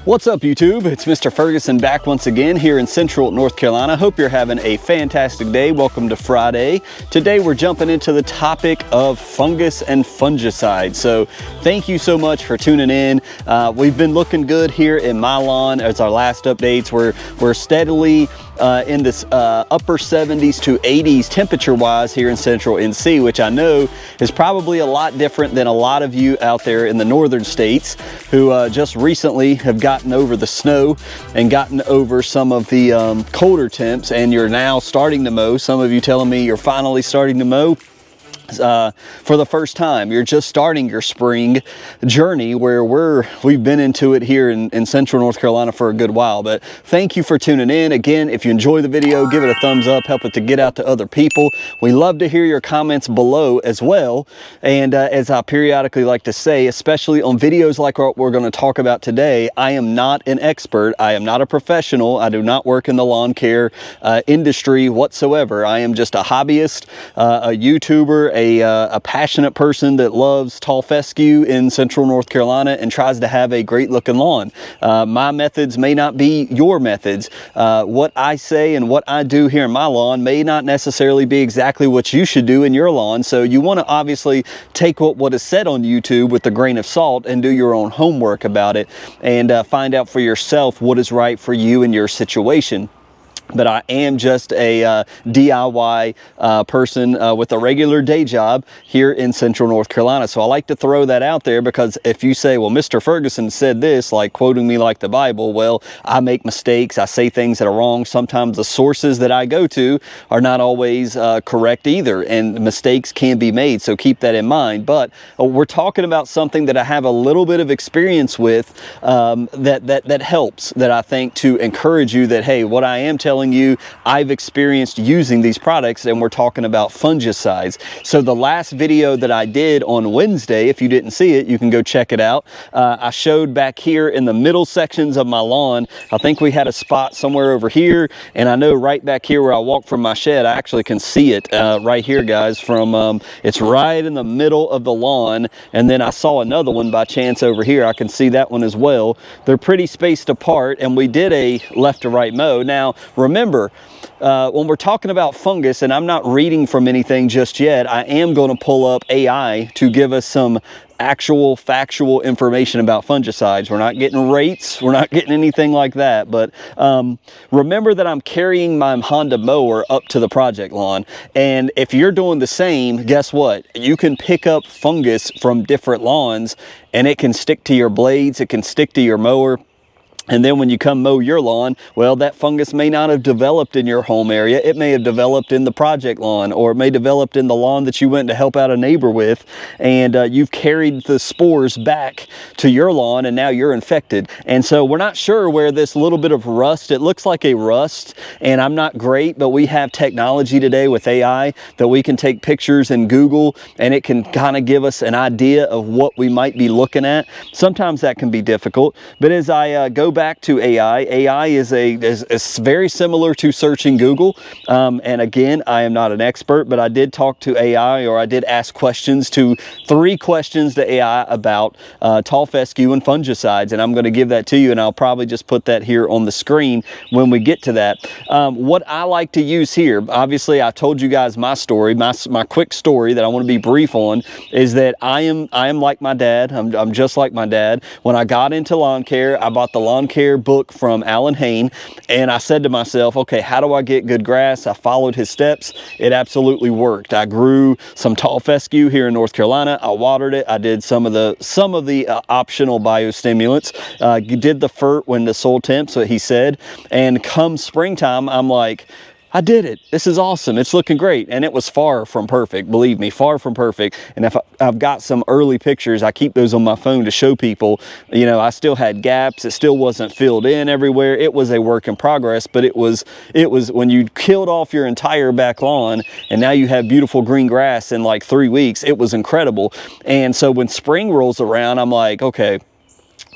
What's up, YouTube? It's Mr. Ferguson back once again here in Central North Carolina. Hope you're having a fantastic day. Welcome to Friday. Today we're jumping into the topic of fungus and fungicide. So thank you so much for tuning in. We've been looking good here in my lawn as our last updates. We're steadily in this upper 70s to 80s temperature wise here in Central NC, which I know is probably a lot different than a lot of you out there in the northern states who just recently have gotten over the snow and gotten over some of the colder temps, and you're now starting to mow. Some of you telling me you're finally starting to mow for the first time. You're just starting your spring journey, where we've been into it here in Central North Carolina for a good while. But thank you for tuning in. Again, if you enjoy the video, give it a thumbs up, help it to get out to other people. We love to hear your comments below as well. And as I periodically like to say, especially on videos like what we're going to talk about today, I am not an expert. I am not a professional. I do not work in the lawn care industry whatsoever. I am just a hobbyist, a YouTuber, a passionate person that loves tall fescue in Central North Carolina and tries to have a great looking lawn. My methods may not be your methods. What I say and what I do here in my lawn may not necessarily be exactly what you should do in your lawn. So you want to obviously take what is said on YouTube with a grain of salt and do your own homework about it, and find out for yourself what is right for you and your situation. But I am just a DIY person with a regular day job here in Central North Carolina. So I like to throw that out there, because if you say, well, Mr. Ferguson said this, like quoting me like the Bible, well, I make mistakes. I say things that are wrong. Sometimes the sources that I go to are not always correct either, and mistakes can be made. So keep that in mind. But we're talking about something that I have a little bit of experience with that helps, that I think to encourage you that, hey, what I am telling you, I've experienced using these products, and we're talking about fungicides. So the last video that I did on Wednesday, if you didn't see it, you can go check it out. I showed back here in the middle sections of my lawn. I think we had a spot somewhere over here, and I know right back here where I walk from my shed, I actually can see it right here, guys, from it's right in the middle of the lawn. And then I saw another one by chance over here. I can see that one as well. They're pretty spaced apart, and we did a left to right mow. Now remember, when we're talking about fungus, and I'm not reading from anything just yet, I am going to pull up AI to give us some actual factual information about fungicides. We're not getting rates, we're not getting anything like that. But remember that I'm carrying my Honda mower up to the project lawn, and if you're doing the same, guess what? You can pick up fungus from different lawns, and it can stick to your blades, it can stick to your mower. And then when you come mow your lawn, well, that fungus may not have developed in your home area. It may have developed in the project lawn, or it may have developed in the lawn that you went to help out a neighbor with. And you've carried the spores back to your lawn, and now you're infected. And so we're not sure where this little bit of rust, it looks like a rust, and I'm not great, but we have technology today with AI that we can take pictures in Google, and it can kind of give us an idea of what we might be looking at. Sometimes that can be difficult, but as I go back to AI is very similar to searching Google. And again, I am not an expert, but I did talk to AI, or I did ask questions to 3 questions to AI about tall fescue and fungicides. And I'm going to give that to you, and I'll probably just put that here on the screen when we get to that. What I like to use here, obviously I told you guys my story, my quick story that I want to be brief on, is that I am like my dad. I'm just like my dad. When I got into lawn care, I bought the lawn care book from Alan Hain, and I said to myself, okay, how do I get good grass? I followed his steps. It absolutely worked. I grew some tall fescue here in North Carolina. I watered it. I did some of the optional biostimulants. Did the FERT when the soil temps, what he said. And come springtime, I'm like, I did it. This is awesome. It's looking great. And it was far from perfect. Believe me, far from perfect. And if I've got some early pictures, I keep those on my phone to show people, you know, I still had gaps. It still wasn't filled in everywhere. It was a work in progress, but it was when you killed off your entire back lawn and now you have beautiful green grass in like 3 weeks, it was incredible. And so when spring rolls around, I'm like, okay,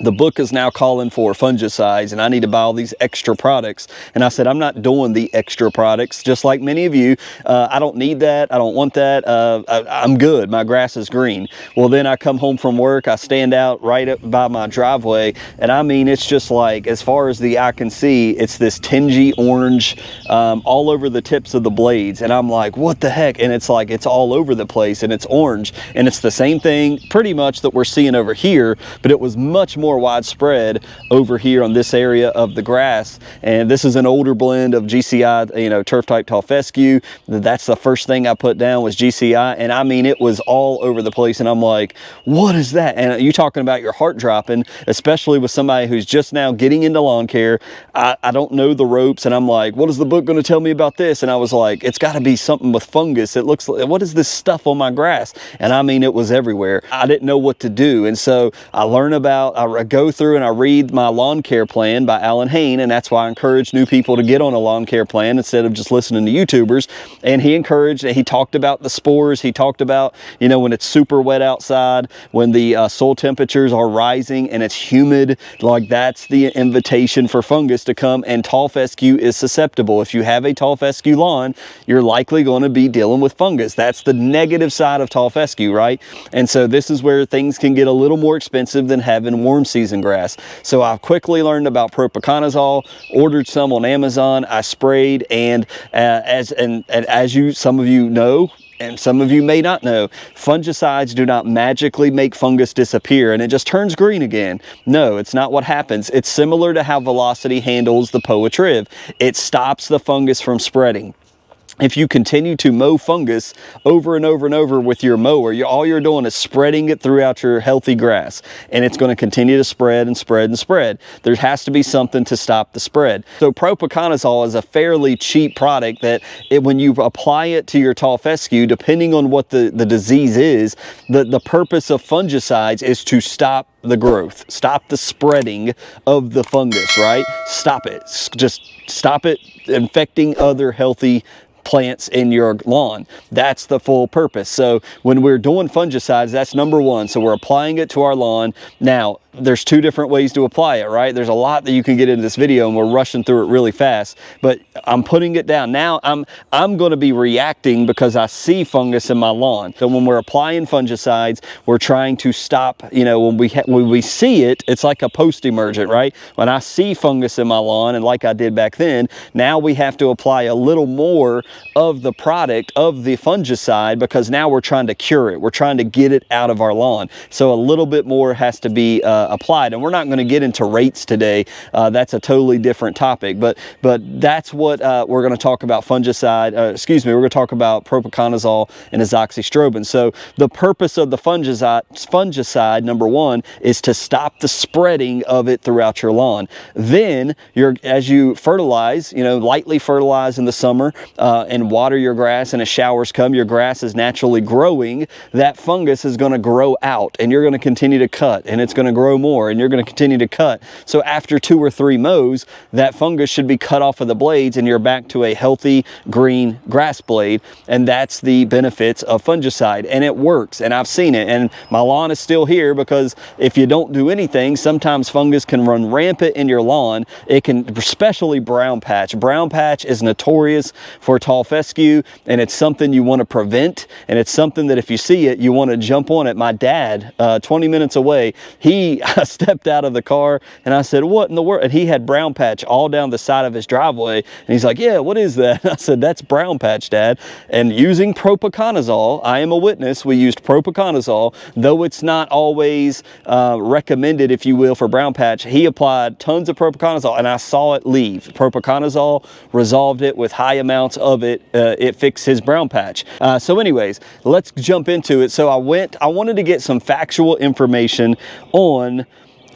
the book is now calling for fungicides and I need to buy all these extra products. And I said, I'm not doing the extra products, just like many of you. I don't need that. I don't want that. I'm good. My grass is green. Well, then I come home from work, I stand out right up by my driveway, and I mean, it's just like, as far as the eye can see, it's this tingy orange all over the tips of the blades. And I'm like, what the heck? And it's like, it's all over the place and it's orange. And it's the same thing pretty much that we're seeing over here, but it was much more widespread over here on this area of the grass. And this is an older blend of GCI, you know, turf type tall fescue. That's the first thing I put down was GCI, and I mean, it was all over the place. And I'm like, what is that? And you talking about your heart dropping, especially with somebody who's just now getting into lawn care. I don't know the ropes, and I'm like, what is the book going to tell me about this? And I was like, it's got to be something with fungus. It looks like, what is this stuff on my grass? And I mean, it was everywhere. I didn't know what to do. And so I learn about, I go through and I read my lawn care plan by Alan Hain, and that's why I encourage new people to get on a lawn care plan instead of just listening to YouTubers. And he talked about the spores. He talked about, you know, when it's super wet outside, when the soil temperatures are rising and it's humid, like that's the invitation for fungus to come, and tall fescue is susceptible. If you have a tall fescue lawn, you're likely going to be dealing with fungus. That's the negative side of tall fescue, right? And so this is where things can get a little more expensive than having warm season grass. So I quickly learned about propiconazole, ordered some on Amazon. I sprayed, and as some of you know, and some of you may not know, fungicides do not magically make fungus disappear and it just turns green again. No, it's not what happens. It's similar to how Velocity handles the Poa-triv. It stops the fungus from spreading. If you continue to mow fungus over and over and over with your mower, all you're doing is spreading it throughout your healthy grass, and it's going to continue to spread and spread and spread. There has to be something to stop the spread. So propiconazole is a fairly cheap product that when you apply it to your tall fescue, depending on what the disease is, the purpose of fungicides is to stop the growth, stop the spreading of the fungus, right? Stop it. Just stop it infecting other healthy plants in your lawn. That's the full purpose. So when we're doing fungicides, that's number one. So we're applying it to our lawn. Now, there's two different ways to apply it, right? There's a lot that you can get into this video, and we're rushing through it really fast, but I'm putting it down. Now I'm going to be reacting because I see fungus in my lawn. So when we're applying fungicides, we're trying to stop, you know, when we see it, it's like a post-emergent, right? When I see fungus in my lawn, and like I did back then, now we have to apply a little more of the product of the fungicide because now we're trying to cure it. We're trying to get it out of our lawn. So a little bit more has to be applied, and we're not going to get into rates today. That's a totally different topic, but that's what we're going to talk about fungicide. We're going to talk about propiconazole and azoxystrobin. So the purpose of the fungicide, number one, is to stop the spreading of it throughout your lawn. Then as you fertilize, you know, lightly fertilize in the summer and water your grass, and as showers come, your grass is naturally growing. That fungus is going to grow out, and you're going to continue to cut, and it's going to grow more, and you're going to continue to cut. So after 2 or 3 mows, that fungus should be cut off of the blades, and you're back to a healthy green grass blade. And that's the benefits of fungicide, and it works, and I've seen it. And my lawn is still here because if you don't do anything, sometimes fungus can run rampant in your lawn. It can, especially brown patch. Brown patch is notorious for tall fescue, and it's something you want to prevent, and it's something that if you see it, you want to jump on it. My dad, 20 minutes away, he stepped out of the car, and I said, what in the world? And he had brown patch all down the side of his driveway, and he's like, yeah, what is that? I said, that's brown patch, Dad. And using propiconazole, I am a witness, we used propiconazole, though it's not always recommended, if you will, for brown patch. He applied tons of propiconazole, and I saw it leave. Propiconazole resolved it with high amounts of it. It fixed his brown patch. So anyways, let's jump into it. So I wanted to get some factual information on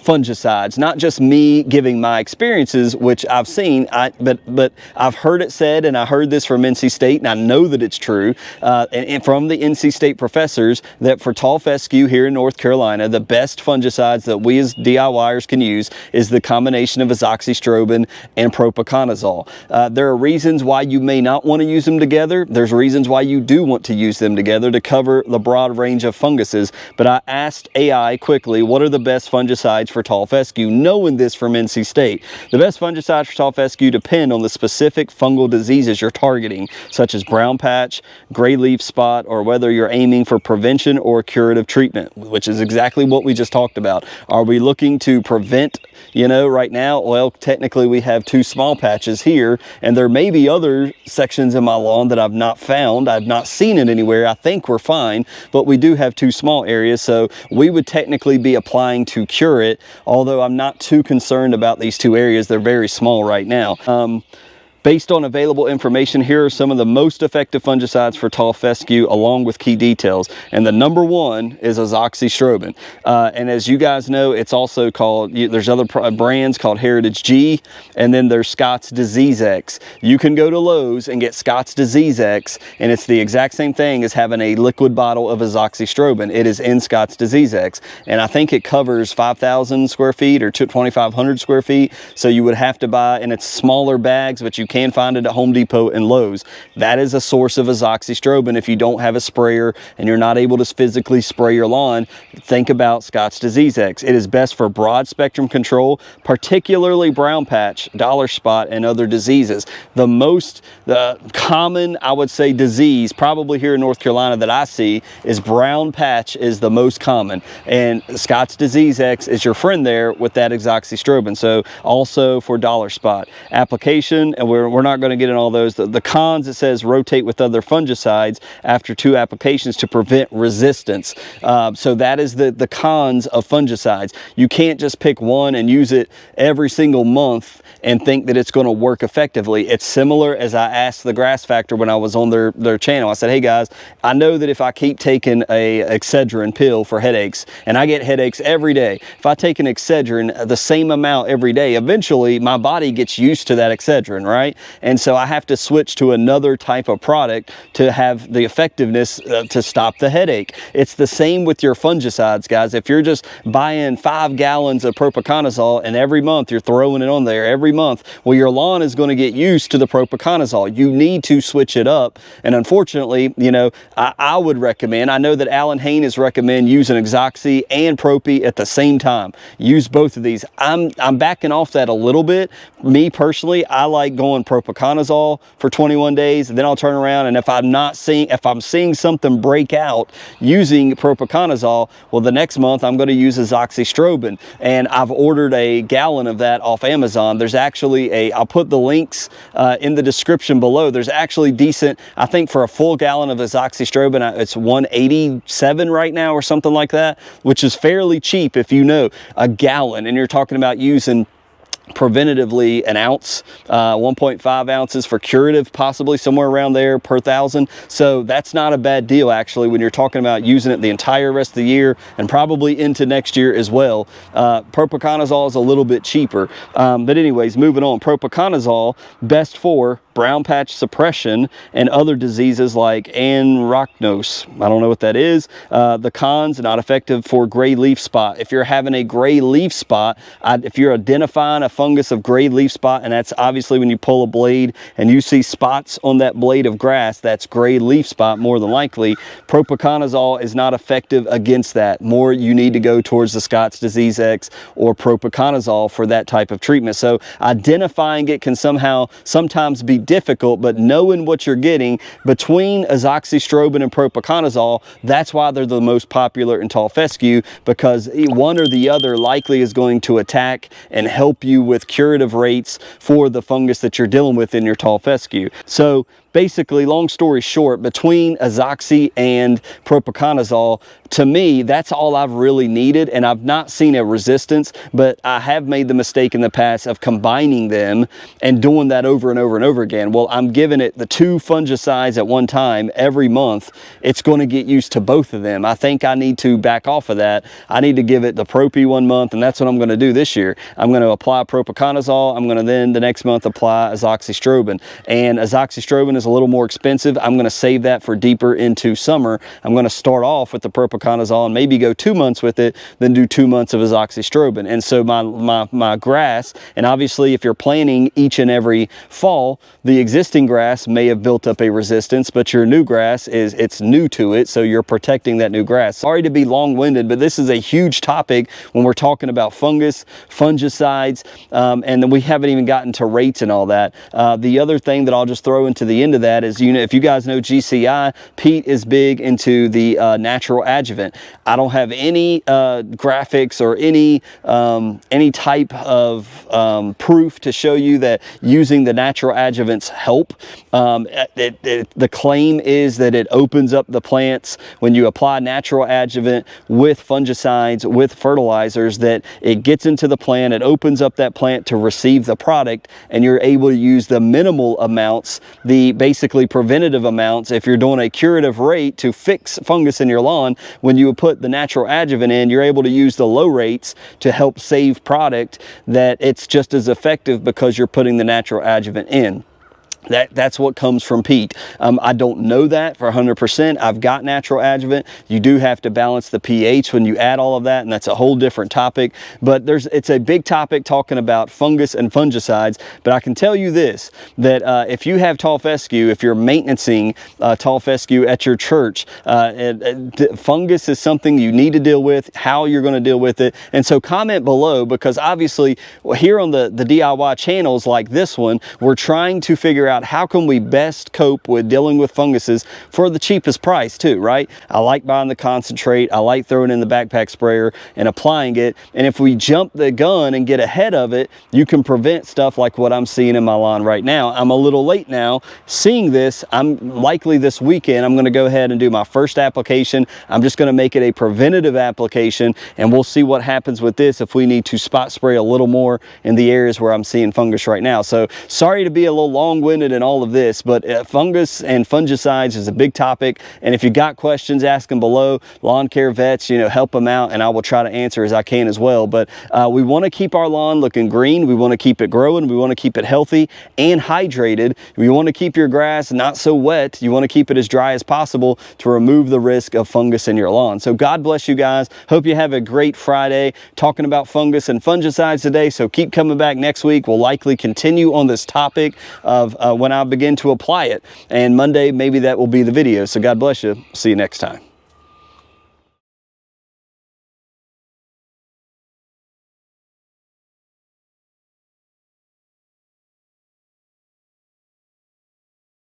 fungicides, not just me giving my experiences, which I've seen, but I've heard it said, and I heard this from NC State, and I know that it's true, and from the NC State professors, that for tall fescue here in North Carolina, the best fungicides that we as DIYers can use is the combination of azoxystrobin and propiconazole. There are reasons why you may not want to use them together. There's reasons why you do want to use them together to cover the broad range of funguses, but I asked AI quickly, what are the best fungicides for tall fescue, knowing this from NC State. The best fungicides for tall fescue depend on the specific fungal diseases you're targeting, such as brown patch, gray leaf spot, or whether you're aiming for prevention or curative treatment, which is exactly what we just talked about. Are we looking to prevent, you know, right now? Well, technically we have 2 small patches here, and there may be other sections in my lawn that I've not found. I've not seen it anywhere. I think we're fine, but we do have 2 small areas, so we would technically be applying to cure it, although I'm not too concerned about these 2 areas. They're very small right now. Based on available information, here are some of the most effective fungicides for tall fescue along with key details. And the number 1 is azoxystrobin. And as you guys know, it's also called, there's other brands called Heritage G, and then there's Scott's Disease X. You can go to Lowe's and get Scott's Disease X, and it's the exact same thing as having a liquid bottle of azoxystrobin. It is in Scott's Disease X. And I think it covers 5,000 square feet or 2,500 square feet. So you would have to buy, and it's smaller bags, but you can find it at Home Depot and Lowe's. That is a source of azoxystrobin. If you don't have a sprayer and you're not able to physically spray your lawn, think about Scott's Disease X. It is best for broad spectrum control, particularly brown patch, dollar spot, and other diseases. The most common, I would say, disease probably here in North Carolina that I see is brown patch is the most common, and Scott's Disease X is your friend there with that azoxystrobin. So also for dollar spot application, and we're not going to get in all those. The cons, it says rotate with other fungicides after 2 applications to prevent resistance. So that is the cons of fungicides. You can't just pick one and use it every single month and think that it's going to work effectively. It's similar as I asked the Grass Factor when I was on their channel. I said, hey guys, I know that if I keep taking a Excedrin pill for headaches, and I get headaches every day, if I take an Excedrin the same amount every day, eventually my body gets used to that Excedrin, right? And so I have to switch to another type of product to have the effectiveness to stop the headache. It's the same with your fungicides, guys. If you're just buying 5 gallons of propiconazole and every month you're throwing it on there every month, well, your lawn is going to get used to the propiconazole. You need to switch it up. And unfortunately, you know, I would recommend, I know that Alan Hain is recommend using Oxy and Propy at the same time. Use both of these. I'm backing off that a little bit. Me personally, I like going propiconazole for 21 days, and then I'll turn around, and if I'm seeing something break out using propiconazole, well, the next month I'm going to use azoxystrobin, and I've ordered a gallon of that off Amazon. There's actually I'll put the links in the description below. There's actually decent, I think for a full gallon of azoxystrobin, it's $187 right now or something like that, which is fairly cheap if you know a gallon, and you're talking about using preventatively an ounce, 1.5 ounces for curative, possibly somewhere around there per 1,000. So that's not a bad deal actually when you're talking about using it the entire rest of the year and probably into next year as well. Propiconazole is a little bit cheaper, but anyways, moving on. Propiconazole best for brown patch suppression and other diseases like anthracnose. I don't know what that is. The cons, not effective for gray leaf spot. If you're having a gray leaf spot, if you're identifying a fungus of gray leaf spot, and that's obviously when you pull a blade and you see spots on that blade of grass, that's gray leaf spot more than likely. Propiconazole is not effective against that. More you need to go towards the Scott's Disease X or propiconazole for that type of treatment. So identifying it can sometimes be difficult, but knowing what you're getting between azoxystrobin and propiconazole, that's why they're the most popular in tall fescue, because one or the other likely is going to attack and help you with curative rates for the fungus that you're dealing with in your tall fescue. So basically, long story short, between azoxy and propiconazole, to me, that's all I've really needed, and I've not seen a resistance, but I have made the mistake in the past of combining them and doing that over and over and over again. Well, I'm giving it the 2 fungicides at one time every month. It's going to get used to both of them. I think I need to back off of that. I need to give it the Propy one month, and that's what I'm going to do this year. I'm going to apply propiconazole. I'm going to then the next month apply azoxystrobin, and azoxystrobin is is a little more expensive. I'm going to save that for deeper into summer. I'm going to start off with the propiconazole and maybe go 2 months with it, then do 2 months of azoxystrobin. And so my grass, and obviously if you're planting each and every fall, the existing grass may have built up a resistance, but your new grass it's new to it, so you're protecting that new grass. Sorry to be long-winded, but this is a huge topic when we're talking about fungus, fungicides, and then we haven't even gotten to rates and all that. The other thing that I'll just throw into the end of that is, you know, if you guys know GCI, Pete is big into the natural adjuvant. I don't have any graphics or any type of proof to show you that using the natural adjuvants help. The claim is that it opens up the plants when you apply natural adjuvant with fungicides, with fertilizers, that it gets into the plant, it opens up that plant to receive the product, and you're able to use the minimal amounts, the basically preventative amounts. If you're doing a curative rate to fix fungus in your lawn, when you put the natural adjuvant in, you're able to use the low rates to help save product, that it's just as effective because you're putting the natural adjuvant in. That's what comes from Pete. I don't know that for 100%. I've got natural adjuvant. You do have to balance the pH when you add all of that, and that's a whole different topic. But it's a big topic talking about fungus and fungicides. But I can tell you this, that if you have tall fescue, if you're maintaining tall fescue at your church, fungus is something you need to deal with, how you're going to deal with it. And so comment below, because obviously here on the DIY channels like this one, we're trying to figure out how can we best cope with dealing with funguses for the cheapest price too, right? I like buying the concentrate. I like throwing in the backpack sprayer and applying it. And if we jump the gun and get ahead of it, you can prevent stuff like what I'm seeing in my lawn right now. I'm a little late now seeing this. I'm likely this weekend, I'm going to go ahead and do my first application. I'm just going to make it a preventative application, and we'll see what happens with this if we need to spot spray a little more in the areas where I'm seeing fungus right now. So sorry to be a little long-winded in all of this, but fungus and fungicides is a big topic, and if you got questions, ask them below. Lawn care vets, you know, help them out, and I will try to answer as I can as well. But we want to keep our lawn looking green. We want to keep it growing. We want to keep it healthy and hydrated. We want to keep your grass not so wet. You want to keep it as dry as possible to remove the risk of fungus in your lawn. So God bless you guys. Hope you have a great Friday talking about fungus and fungicides today. So keep coming back next week. We'll likely continue on this topic of when I begin to apply it, and Monday maybe that will be the video. So God bless you. See you next time.